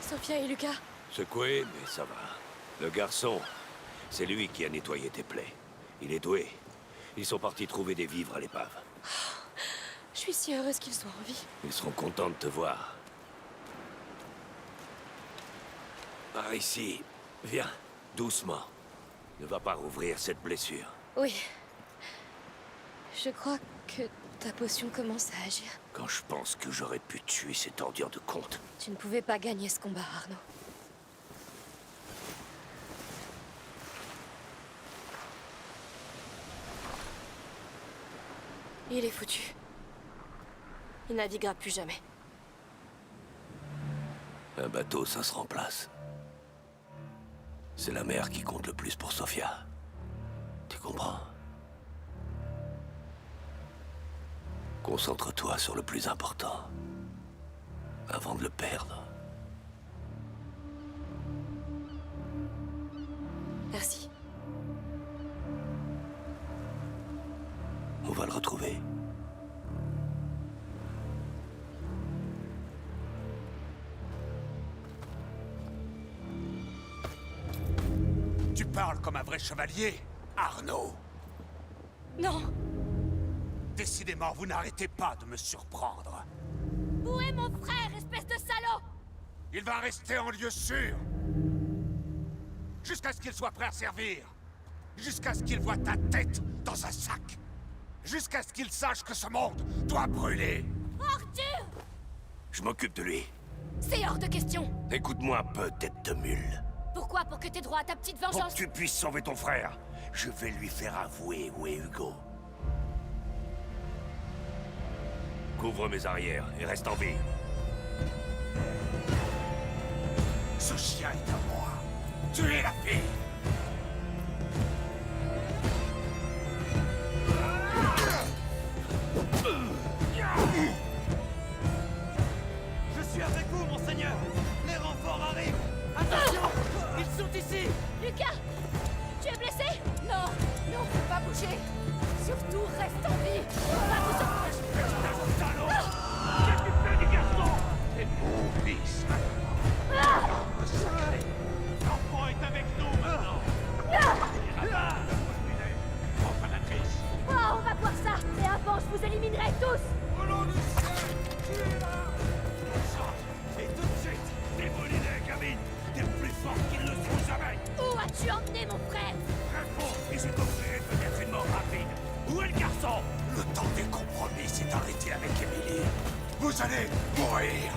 Sophia et Lucas. Secoué, mais ça va. Le garçon, c'est lui qui a nettoyé tes plaies. Il est doué. Ils sont partis trouver des vivres à l'épave. Je suis si heureuse qu'ils soient en vie. Ils seront contents de te voir. Par ici. Viens, doucement. Ne va pas rouvrir cette blessure. Oui. Je crois que ta potion commence à agir. Quand je pense que j'aurais pu tuer cet ordure de compte. Tu ne pouvais pas gagner ce combat, Arnaud. Il est foutu. Il naviguera plus jamais. Un bateau, ça se remplace. C'est la mer qui compte le plus pour Sophia. Tu comprends? Concentre-toi sur le plus important. Avant de le perdre. Merci. On va le retrouver. Tu parles comme un vrai chevalier, Arnaud. Non! Décidément, vous n'arrêtez pas de me surprendre. Où est mon frère, espèce de salaud? Il va rester en lieu sûr. Jusqu'à ce qu'il soit prêt à servir. Jusqu'à ce qu'il voie ta tête dans un sac. Jusqu'à ce qu'il sache que ce monde doit brûler. Arthur! Je m'occupe de lui. C'est hors de question. Écoute-moi un peu, tête de mule. Pourquoi? Pour que t'aies droit à ta petite Pour vengeance? que tu puisses sauver ton frère, je vais lui faire avouer où est Hugo. Couvre mes arrières et reste en vie. Ce chien est à moi. Tuez la fille. Je suis avec vous, monseigneur. Les renforts arrivent. Attention, ils sont ici. Lucas! Tu es blessé? Non! Non, faut pas bouger! Surtout, reste en vie! On va vous sortir! Salaud! Qu'est-ce que tu fais du garçon? C'est mon fils. L'enfant est avec nous maintenant. Profanatrice. Oh, on va voir ça! Et avant, je vous éliminerai tous! Au nom du ciel, tuez-la. Et tout de suite, démolis-les, gamine. T'es plus fort qu'ils ne sont jamais. Où as-tu emmené mon frère? Réponds, et j'ai obligé de peut-être une mort rapide. Où est le garçon? Le temps des compromis s'est arrêté avec Émilie. Vous allez mourir.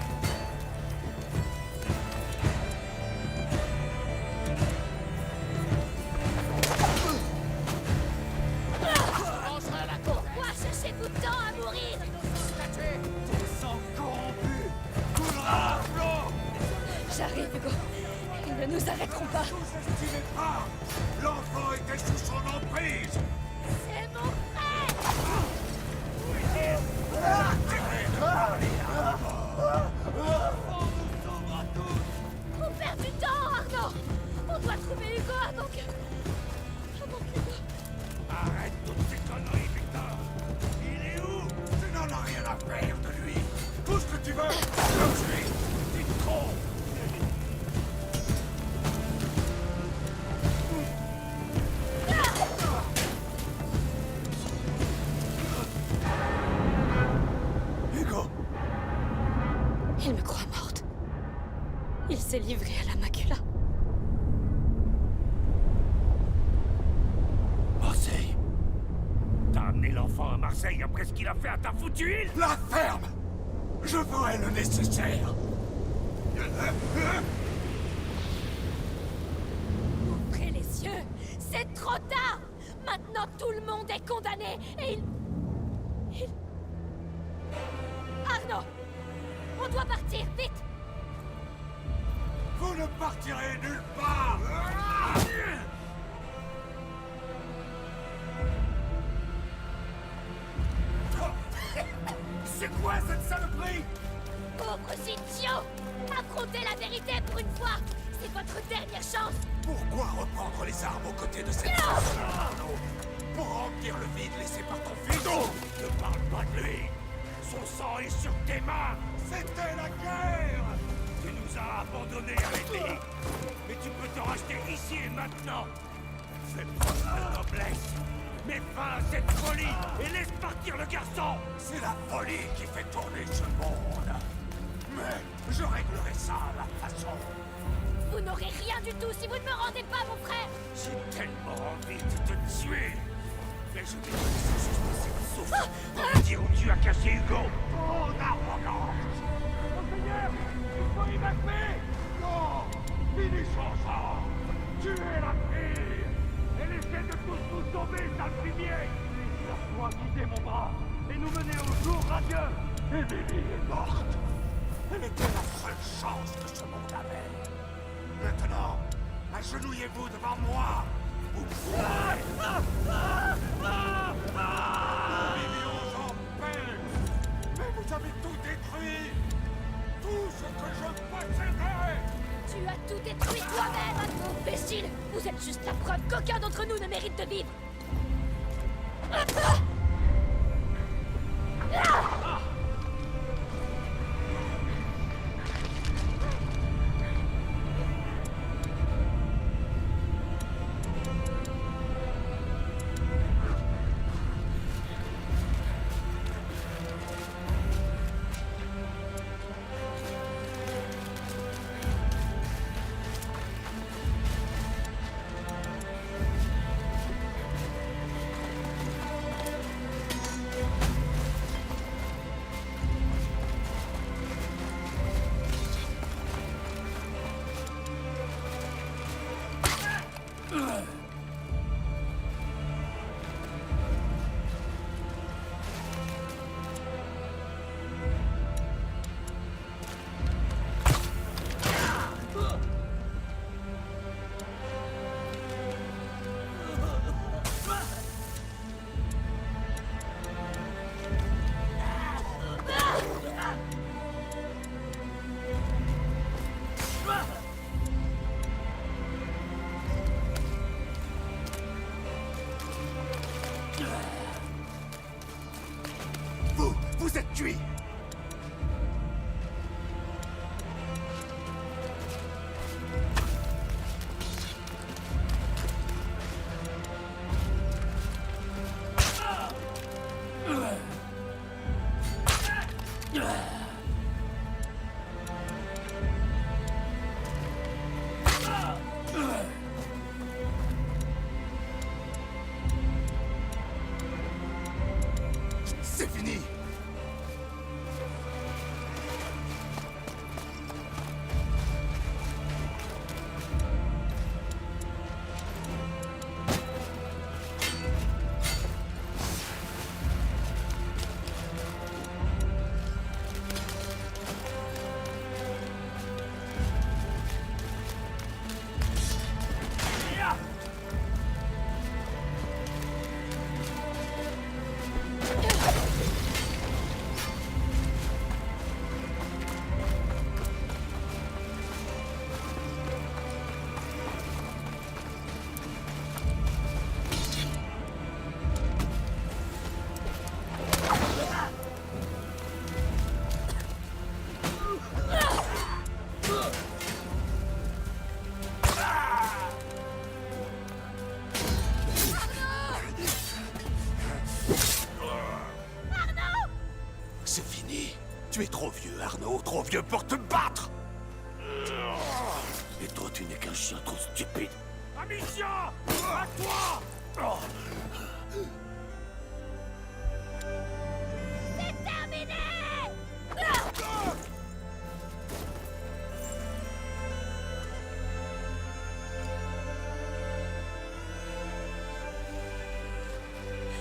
Pourquoi cherchez-vous tant à mourir? Ton sang corrompu coulera à flot. J'arrive, Hugo. Ils ne nous arrêteront pas. Sous-estimez pas. L'enfant était sous son emprise. C'est mon frère! On perd du temps, Arnaud! On doit trouver Hugo avant que... Arrête toutes ces conneries, Victor. Il est où? Tu n'en as rien à faire de lui. Tout ce que tu veux, je suis. Tu te trompes. Hugo! Il me croit morte. Il s'est livré à la macula. Marseille! T'as amené l'enfant à Marseille après ce qu'il a fait à ta foutue île? La ferme. Je ferai le nécessaire. Ouvrez les yeux! C'est trop tard! Maintenant tout le monde est condamné et il... Arnaud! On doit partir, vite! Vous ne partirez nulle part. C'est quoi cette saloperie? Pauvres idiots! Affrontez la vérité pour une fois! C'est votre dernière chance! Pourquoi reprendre les armes aux côtés de cette femme, Arnaud? Pour remplir le vide laissé par ton fils? Ne parle pas de lui. Son sang est sur tes mains. C'était la guerre. Tu nous as abandonnés à l'ennemi. Mais tu peux te racheter ici et maintenant. Fais preuve de noblesse. Mets fin à cette folie et laisse partir le garçon. C'est la folie qui fait tourner ce monde. Mais je réglerai ça à ma façon. Vous n'aurez rien du tout si vous ne me rendez pas, mon frère! J'ai tellement envie de te tuer. Mais je vais te laisser juste passer le souffle pour me dire où tu as caché Hugo. Ton arrogance. Monseigneur, il faut évacuer. Non, finissons ça. Tuez la fille. Et laissez de tous nous sauver, sale fumier. Laisse-moi guider mon bras et nous mener au jour radieux. Emily est morte. Elle était la seule chance que ce monde avait. Maintenant, agenouillez-vous devant moi. Vous pourrez. Millions en paix. Mais vous avez tout détruit. Tout ce que je possédais. Tu as tout détruit toi-même, imbécile! Vous êtes juste la preuve qu'aucun d'entre nous ne mérite de vivre! Vous êtes cuits. C'est fini. C'est fini. Tu es trop vieux, Arnaud, trop vieux pour te battre. Et toi, tu n'es qu'un chien trop stupide. Amicia, à toi. C'est terminé!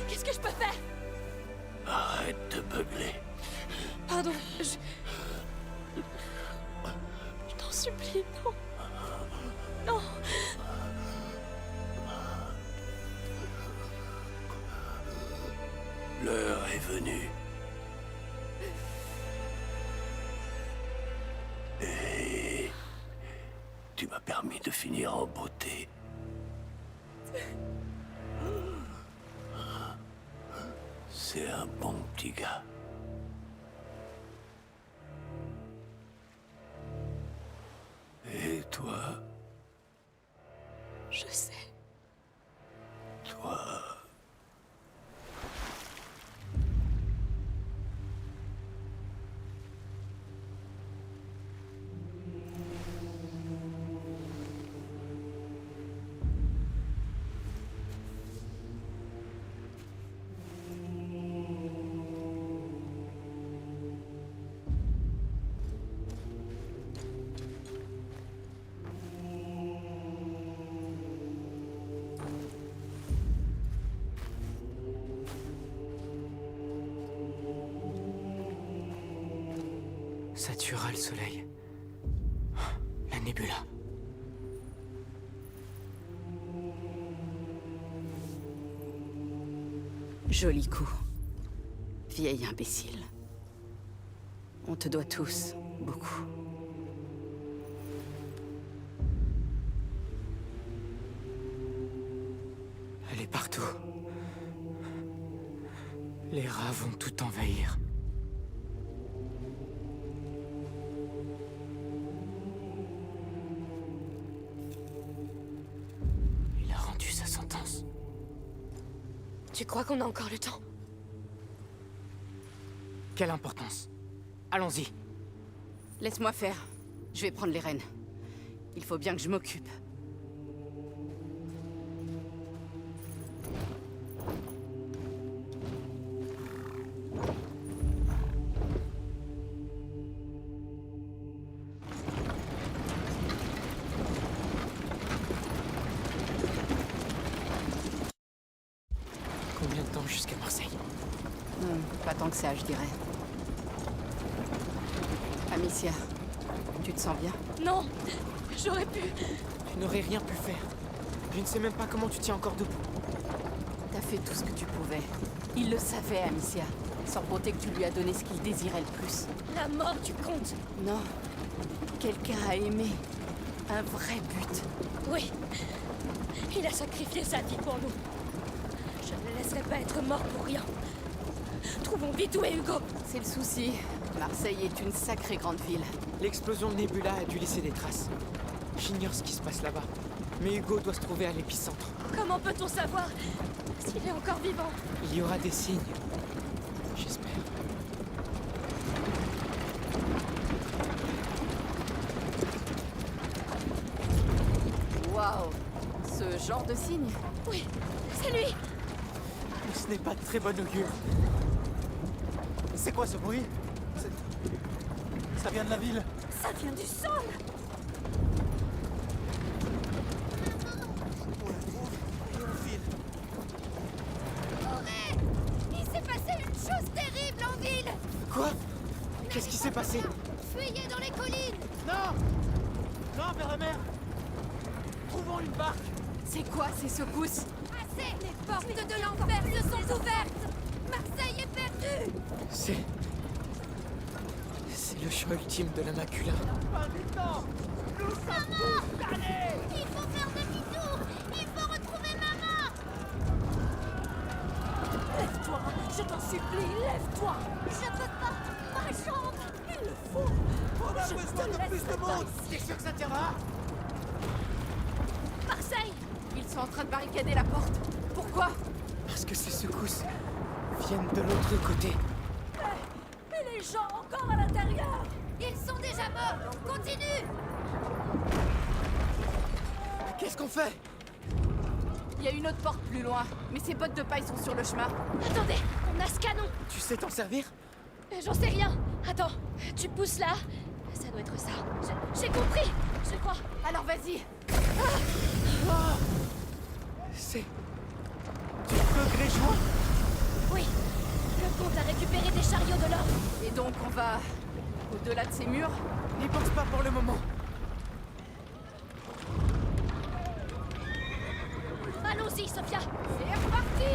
Qu'est-ce que je peux faire? Arrête de beugler. Pardon, je t'en supplie, non. Non. L'heure est venue. Et tu m'as permis de finir en beauté. C'est un bon petit gars. Ça tuera le soleil. La nébula. Joli coup. Vieil imbécile. On te doit tous, beaucoup. Elle est partout. Les rats vont tout envahir. Il a rendu sa sentence. Tu crois qu'on a encore le temps? Quelle importance? Allons-y. Laisse-moi faire. Je vais prendre les rênes. Il faut bien que je m'occupe. Combien de temps jusqu'à Marseille? Pas tant que ça, je dirais. Amicia, tu te sens bien? Non! J'aurais pu... Tu n'aurais rien pu faire. Je ne sais même pas comment tu tiens encore debout. T'as fait tout ce que tu pouvais. Il le savait, Amicia. Sans compter que tu lui as donné ce qu'il désirait le plus. La mort du comte! Non. Quelqu'un a aimé. Un vrai but. Oui. Il a sacrifié sa vie pour nous. Je ne le laisserai pas être mort pour rien. Trouvons vite où est Hugo. C'est le souci. Marseille est une sacrée grande ville. L'explosion de Nebula a dû laisser des traces. J'ignore ce qui se passe là-bas. Mais Hugo doit se trouver à l'épicentre. Comment peut-on savoir s'il est encore vivant? Il y aura des signes. J'espère. Waouh. Ce genre de signe? Oui, c'est lui. Ce n'est pas de très bon augure. C'est quoi ce bruit? Ça vient de la ville. Ça vient du sol. On la trouve et on file. Auré! Il s'est passé une chose terrible en ville. Quoi? Qu'est-ce qui s'est passé? Fuyez dans les collines. Non! Non, vers la mer! Trouvons une barque! C'est quoi ces secousses? Assez! Les portes de l'enfer se sont ouvertes. Marseille est perdue. C'est le choix ultime de la macula. Pas du temps! Nous sommes tous damnés! Il faut faire demi-tour. Il faut retrouver maman. Lève-toi. Je t'en supplie, lève-toi. Je peux pas. Ma jambe. Il le faut. On a Je besoin te de plus laisserai de pas monde! T'es sûr que ça tiendra? Marseille. Ils sont en train de barricader la porte. Pourquoi? Parce que ces secousses viennent de l'autre côté. Mais les gens encore à l'intérieur. Ils sont déjà morts. Continue. Qu'est-ce qu'on fait? Il y a une autre porte plus loin, mais ces bottes de paille sont sur le chemin. Attendez, on a ce canon. Tu sais t'en servir? J'en sais rien. Attends, tu pousses là. Ça doit être ça. J'ai compris. Je crois. Alors vas-y. C'est du feu grégeois? Oui. Le comte a récupéré des chariots de l'or. Et donc on va au-delà de ces murs? N'y pense pas pour le moment. Allons-y, Sophia. C'est reparti!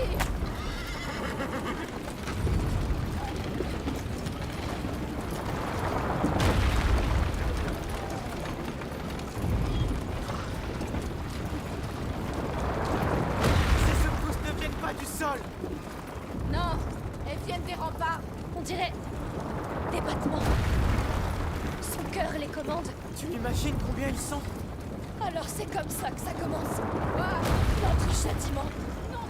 Ces secousses ne viennent pas du sol. Non, elles viennent des remparts. On dirait des battements. Son cœur les commande. Tu imagines combien ils sont? Alors c'est comme ça que ça commence. Ah, Notre châtiment. Oh,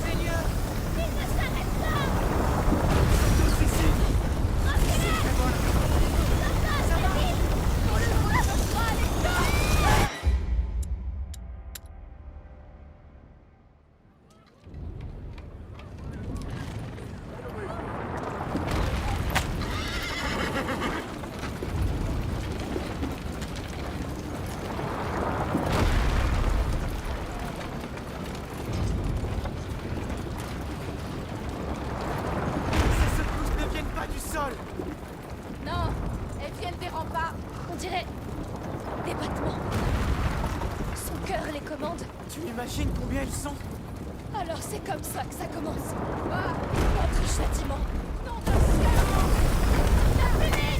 Seigneur! Il ne s'arrête pas. Tous ici. On le voit, je crois, les gens. dirait des battements. Son cœur les commande. Tu imagines combien ils sont? Alors c'est comme ça que ça commence. Notre châtiment. Nom de ciel. La Punique.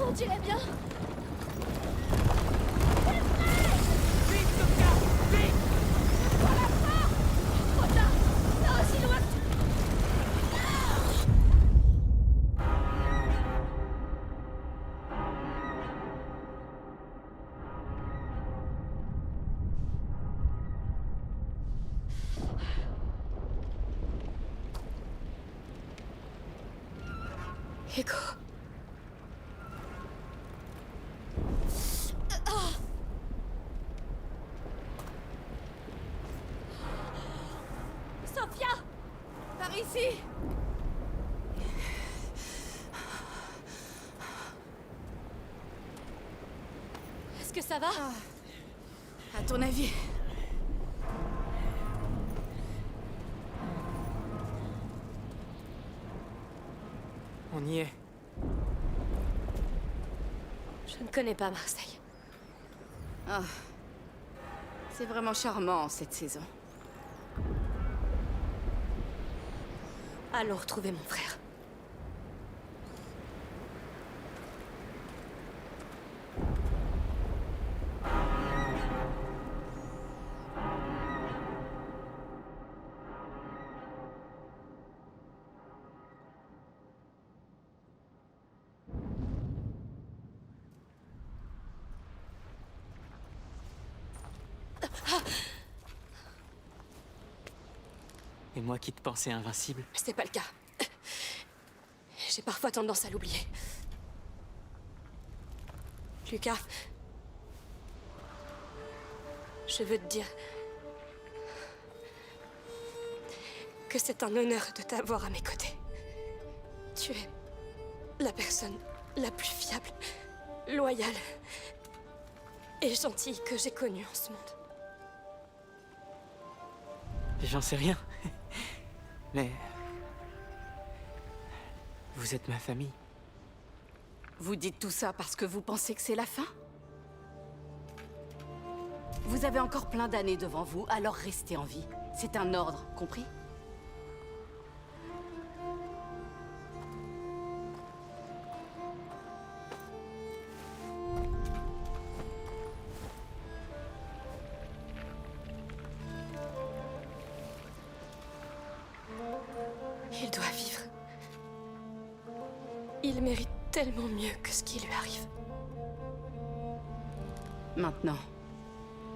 On dirait bien. Trop tard. Non, aussi loin. Hugo. Sophia! Par ici! Est-ce que ça va? À ton avis? On y est. Je ne connais pas Marseille. Ah. C'est vraiment charmant, cette saison. Allons retrouver mon frère. Et moi qui te pensais invincible. C'est pas le cas. J'ai parfois tendance à l'oublier. Lucas, je veux te dire que c'est un honneur de t'avoir à mes côtés. Tu es la personne la plus fiable, loyale et gentille que j'ai connue en ce monde. J'en sais rien. Mais... vous êtes ma famille. Vous dites tout ça parce que vous pensez que c'est la fin? Vous avez encore plein d'années devant vous, alors restez en vie. C'est un ordre, compris? Il doit vivre. Il mérite tellement mieux que ce qui lui arrive. Maintenant,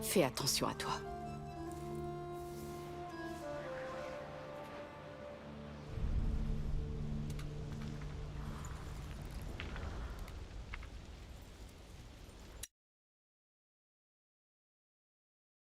fais attention à toi.